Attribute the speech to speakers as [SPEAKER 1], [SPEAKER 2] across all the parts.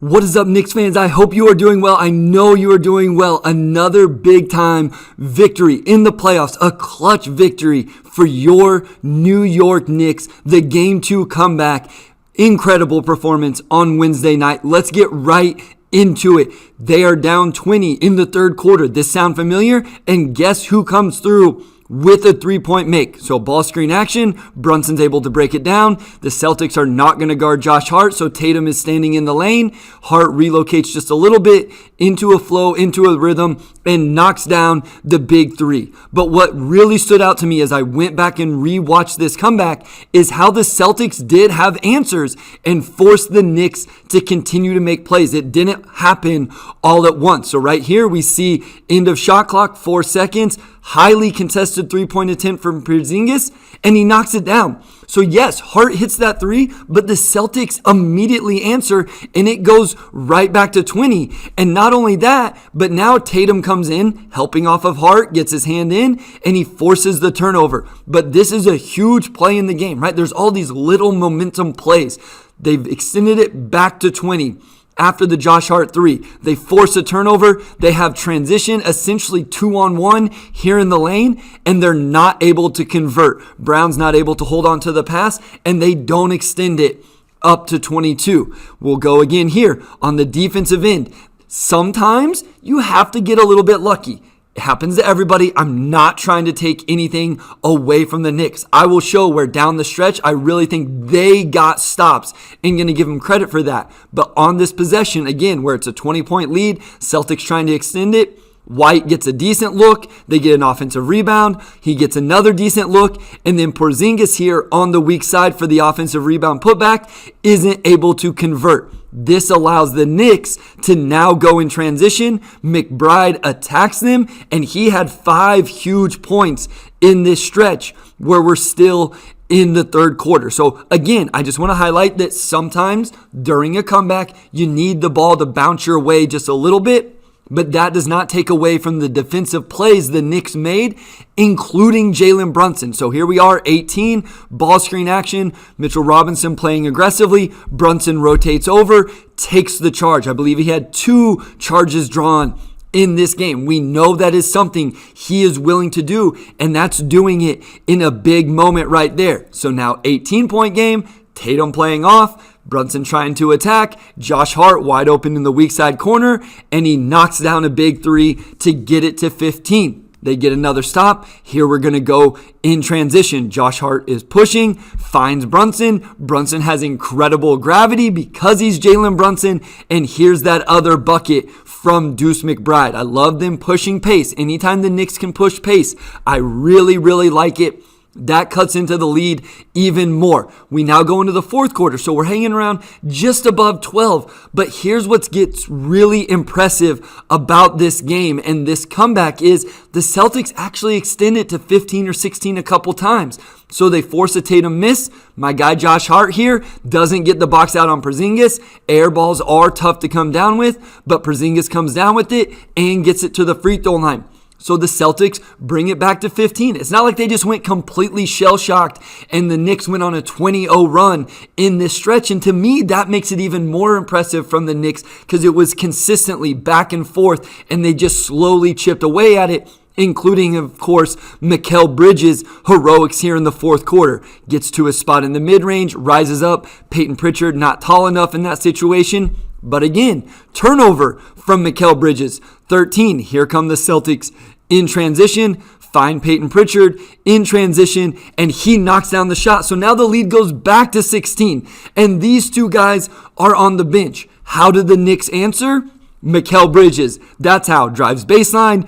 [SPEAKER 1] What is up, Knicks fans? I hope you are doing well. I know you are doing well. Another big time victory in the playoffs, a clutch victory for your New York Knicks, the Game 2 comeback. Incredible performance on Wednesday night. Let's get right into it. They are down 20 in the third quarter. This sound familiar? And guess who comes through with a three-point make? So ball screen action, Brunson's able to break it down. The Celtics are not going to guard Josh Hart, so Tatum is standing in the lane. Hart relocates just a little bit into a flow, into a rhythm, and knocks down the big three. But what really stood out to me as I went back and rewatched this comeback is how the Celtics did have answers and forced the Knicks to continue to make plays. It didn't happen all at once. So right here we see end of shot clock, 4 seconds, highly contested three-point attempt from Porzingis, and he knocks it down. So yes, Hart hits that three, but the Celtics immediately answer, and it goes right back to 20. And not only that, but now Tatum comes in, helping off of Hart, gets his hand in, and he forces the turnover. But this is a huge play in the game, right? There's all these little momentum plays. They've extended it back to 20. After the Josh Hart three, they force a turnover. They have transition, essentially 2-on-1 here in the lane, and they're not able to convert. Brown's not able to hold on to the pass, and they don't extend it up to 22. We'll go again here on the defensive end. Sometimes you have to get a little bit lucky. It happens to everybody. I'm not trying to take anything away from the Knicks. I will show where down the stretch, I really think they got stops and going to give them credit for that. But on this possession, again, where it's a 20-point lead, Celtics trying to extend it, White gets a decent look. They get an offensive rebound. He gets another decent look. And then Porzingis here on the weak side for the offensive rebound putback isn't able to convert. This allows the Knicks to now go in transition. McBride attacks them, and he had 5 huge points in this stretch where we're still in the third quarter. So again, I just want to highlight that sometimes during a comeback, you need the ball to bounce your way just a little bit. But that does not take away from the defensive plays the Knicks made, including Jalen Brunson. So here we are, 18, ball screen action. Mitchell Robinson playing aggressively. Brunson rotates over, takes the charge. I believe he had 2 charges drawn in this game. We know that is something he is willing to do, and that's doing it in a big moment right there. So now 18-point game, Tatum playing off, Brunson trying to attack, Josh Hart wide open in the weak side corner, and he knocks down a big three to get it to 15. They get another stop. Here we're going to go in transition. Josh Hart is pushing, finds Brunson. Brunson has incredible gravity because he's Jalen Brunson, and here's that other bucket from Deuce McBride. I love them pushing pace. Anytime the Knicks can push pace, I really, really like it. That cuts into the lead even more. We now go into the fourth quarter, so we're hanging around just above 12. But here's what gets really impressive about this game and this comeback is the Celtics actually extend it to 15 or 16 a couple times. So they force a Tatum miss. My guy Josh Hart here doesn't get the box out on Porzingis. Air balls are tough to come down with, but Porzingis comes down with it and gets it to the free throw line. So the Celtics bring it back to 15. It's not like they just went completely shell-shocked and the Knicks went on a 20-0 run in this stretch. And to me, that makes it even more impressive from the Knicks because it was consistently back and forth and they just slowly chipped away at it, including, of course, Mikal Bridges' heroics here in the fourth quarter. Gets to a spot in the mid-range, rises up. Peyton Pritchard not tall enough in that situation. But again, turnover from Mikal Bridges. 13. Here come the Celtics in transition. Find Peyton Pritchard in transition, and he knocks down the shot. So now the lead goes back to 16. And these two guys are on the bench. How did the Knicks answer? Mikal Bridges. That's how. Drives baseline.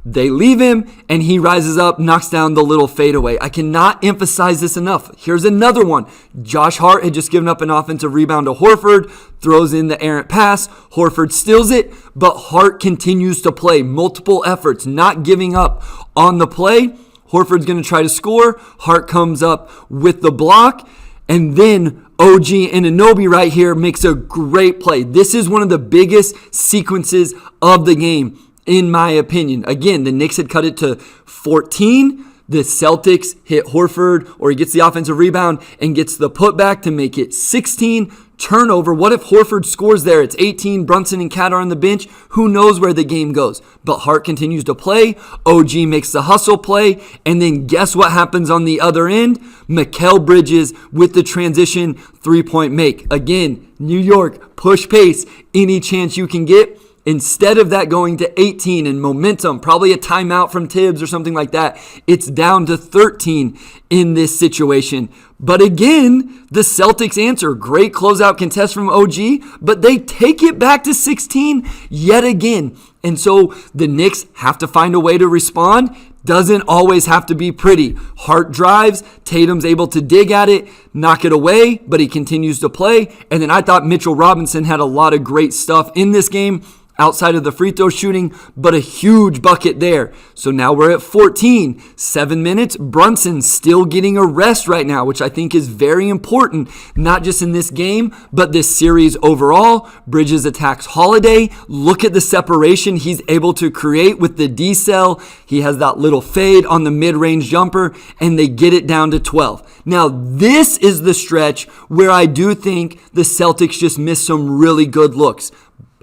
[SPEAKER 1] They leave him, and he rises up, knocks down the little fadeaway. I cannot emphasize this enough. Here's another one. Josh Hart had just given up an offensive rebound to Horford, throws in the errant pass. Horford steals it, but Hart continues to play. Multiple efforts, not giving up on the play. Horford's going to try to score. Hart comes up with the block, and then OG Anunoby right here makes a great play. This is one of the biggest sequences of the game, in my opinion. Again, the Knicks had cut it to 14. The Celtics hit Horford, or he gets the offensive rebound and gets the putback to make it 16. Turnover. What if Horford scores there? It's 18. Brunson and Cat are on the bench. Who knows where the game goes? But Hart continues to play. OG makes the hustle play. And then guess what happens on the other end? Mikal Bridges with the transition three-point make. Again, New York, push pace any chance you can get. Instead of that going to 18 and momentum, probably a timeout from Tibbs or something like that, it's down to 13 in this situation. But again, the Celtics answer. Great closeout contest from OG, but they take it back to 16 yet again. And so the Knicks have to find a way to respond. Doesn't always have to be pretty. Hart drives, Tatum's able to dig at it, knock it away, but he continues to play. And then I thought Mitchell Robinson had a lot of great stuff in this game, outside of the free throw shooting, but a huge bucket there. So now we're at 14. 7 minutes. Brunson still getting a rest right now, which I think is very important, not just in this game, but this series overall. Bridges attacks Holiday. Look at the separation he's able to create with the decel. He has that little fade on the mid-range jumper, and they get it down to 12. Now, this is the stretch where I do think the Celtics just missed some really good looks.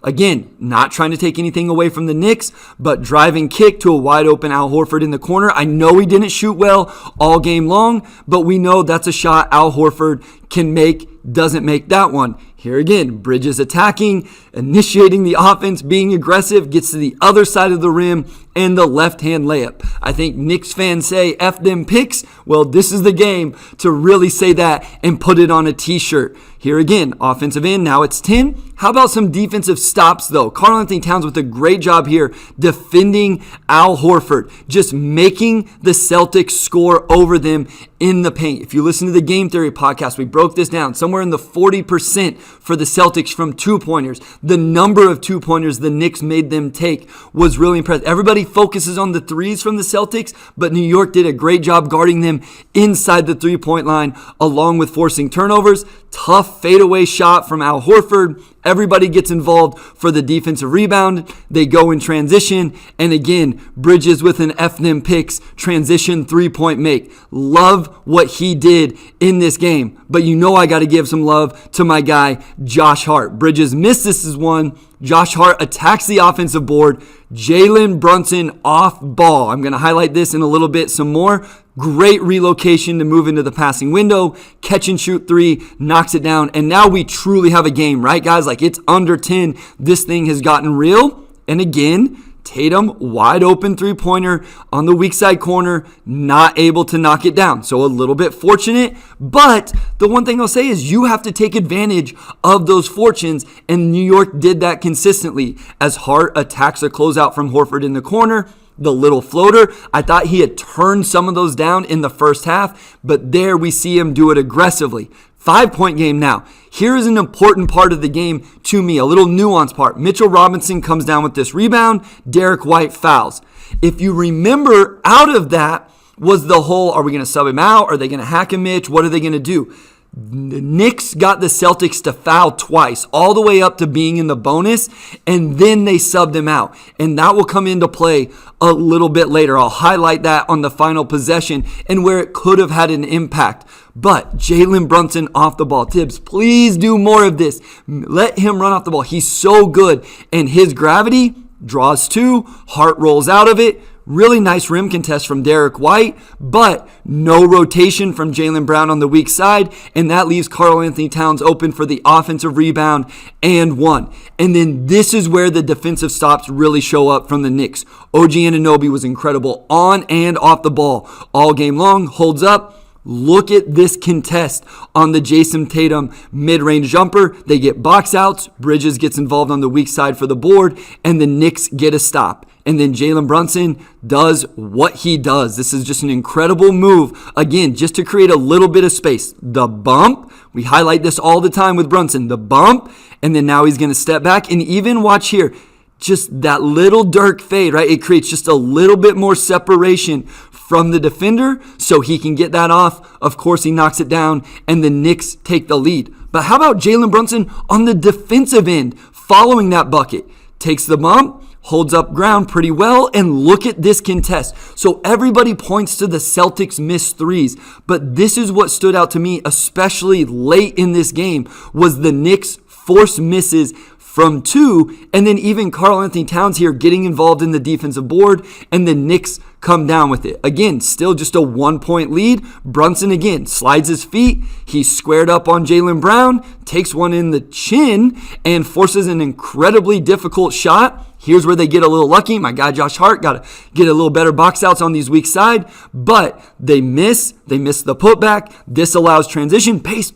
[SPEAKER 1] Again, not trying to take anything away from the Knicks, but driving kick to a wide open Al Horford in the corner. I know he didn't shoot well all game long, but we know that's a shot Al Horford can make, doesn't make that one. Here again, Bridges attacking, initiating the offense, being aggressive, gets to the other side of the rim, and the left-hand layup. I think Knicks fans say, F them picks. Well, this is the game to really say that and put it on a t-shirt. Here again, offensive end, now it's 10. How about some defensive stops, though? Karl-Anthony Towns with a great job here defending Al Horford, just making the Celtics score over them in the paint. If you listen to the Game Theory podcast, we broke this down. Somewhere in the 40% for the Celtics from two-pointers. The number of two-pointers the Knicks made them take was really impressive. Everybody focuses on the threes from the Celtics, but New York did a great job guarding them inside the three-point line, along with forcing turnovers. Tough fadeaway shot from Al Horford. Everybody gets involved for the defensive rebound. They go in transition. And again, Bridges with an F&M picks transition three-point make. Love what he did in this game. But you know I got to give some love to my guy, Josh Hart. Bridges missed this as one. Josh Hart attacks the offensive board. Jalen Brunson off ball. I'm going to highlight this in a little bit some more. Great relocation to move into the passing window. Catch and shoot three, knocks it down. And now we truly have a game, right, guys? Like, it's under 10. This thing has gotten real. And again, Tatum, wide open three-pointer on the weak side corner, not able to knock it down. So a little bit fortunate, but the one thing I'll say is you have to take advantage of those fortunes, and New York did that consistently as Hart attacks a closeout from Horford in the corner. The little floater, I thought he had turned some of those down in the first half, but there we see him do it aggressively. 5-point game now. Here is an important part of the game to me, a little nuanced part. Mitchell Robinson comes down with this rebound. Derek White fouls. If you remember, out of that was the whole, are we going to sub him out? Are they going to hack him, Mitch? What are they going to do? The Knicks got the Celtics to foul twice, all the way up to being in the bonus, and then they subbed him out. And that will come into play a little bit later. I'll highlight that on the final possession and where it could have had an impact. But Jalen Brunson off the ball. Tibbs, please do more of this. Let him run off the ball. He's so good. And his gravity draws two. Hart rolls out of it. Really nice rim contest from Derek White, but no rotation from Jaylen Brown on the weak side, and that leaves Karl-Anthony Towns open for the offensive rebound and one. And then this is where the defensive stops really show up from the Knicks. OG Anunoby was incredible on and off the ball all game long, holds up. Look at this contest on the Jason Tatum mid-range jumper. They get box outs. Bridges gets involved on the weak side for the board, and the Knicks get a stop. And then Jalen Brunson does what he does. This is just an incredible move. Again, just to create a little bit of space. The bump. We highlight this all the time with Brunson. The bump. And then now he's going to step back. And even watch here. Just that little Dirk fade, right? It creates just a little bit more separation from the defender so he can get that off. Of course, he knocks it down, and the Knicks take the lead. But how about Jalen Brunson on the defensive end following that bucket? Takes the bump, holds up ground pretty well, and look at this contest. So everybody points to the Celtics missed threes, but this is what stood out to me, especially late in this game, was the Knicks forced misses from 2, and then even Karl-Anthony Towns here getting involved in the defensive board, and the Knicks come down with it. Again, still just a 1-point lead. Brunson again slides his feet. He's squared up on Jaylen Brown, takes one in the chin, and forces an incredibly difficult shot. Here's where they get a little lucky. My guy Josh Hart got to get a little better box outs on these weak side, but they miss. They miss the putback. This allows transition, pace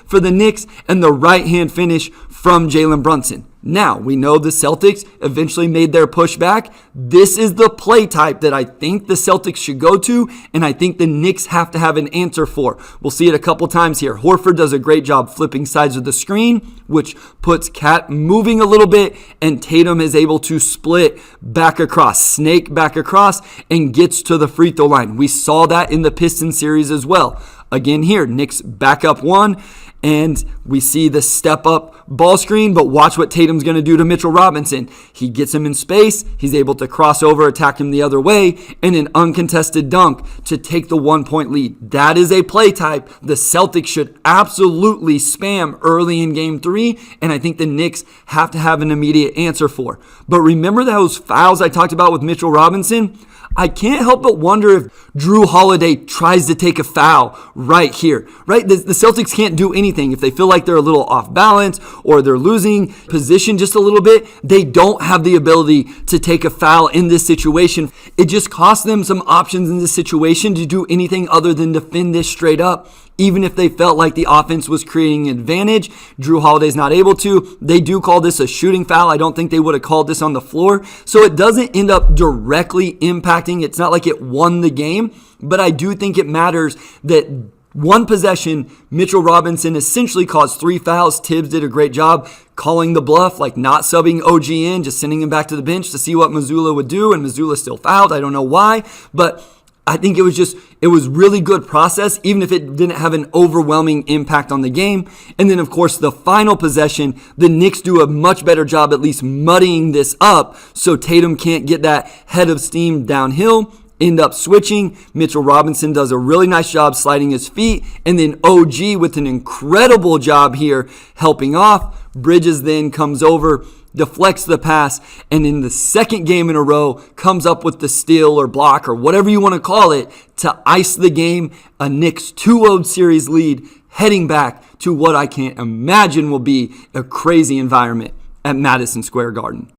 [SPEAKER 1] for the Knicks, and the right-hand finish from Jalen Brunson. Now, we know the Celtics eventually made their push back. This is the play type that I think the Celtics should go to, and I think the Knicks have to have an answer for. We'll see it a couple times here. Horford does a great job flipping sides of the screen, which puts Cat moving a little bit, and Tatum is able to split back across, snake back across, and gets to the free throw line. We saw that in the Pistons series as well. Again here, Knicks back up 1. And we see the step-up ball screen, but watch what Tatum's going to do to Mitchell Robinson. He gets him in space. He's able to cross over, attack him the other way, and an uncontested dunk to take the 1-point lead. That is a play type the Celtics should absolutely spam early in Game 3, and I think the Knicks have to have an immediate answer for. But remember those fouls I talked about with Mitchell Robinson? I can't help but wonder if Drew Holiday tries to take a foul right here, right? The Celtics can't do anything. If they feel like they're a little off balance or they're losing position just a little bit, they don't have the ability to take a foul in this situation. It just costs them some options in this situation to do anything other than defend this straight up. Even if they felt like the offense was creating an advantage, Drew Holiday's not able to. They do call this a shooting foul. I don't think they would have called this on the floor. So it doesn't end up directly impacting. It's not like it won the game, but I do think it matters that one possession, Mitchell Robinson essentially caused 3 fouls. Tibbs did a great job calling the bluff, like not subbing OG in, just sending him back to the bench to see what Mazzulla would do, and Mazzulla still fouled. I don't know why, but I think it was really good process, even if it didn't have an overwhelming impact on the game. And then, of course, the final possession, the Knicks do a much better job at least muddying this up so Tatum can't get that head of steam downhill, end up switching. Mitchell Robinson does a really nice job sliding his feet, and then OG with an incredible job here helping off. Bridges then comes over, deflects the pass, and in the second game in a row comes up with the steal or block or whatever you want to call it to ice the game, a Knicks 2-0 series lead, heading back to what I can't imagine will be a crazy environment at Madison Square Garden.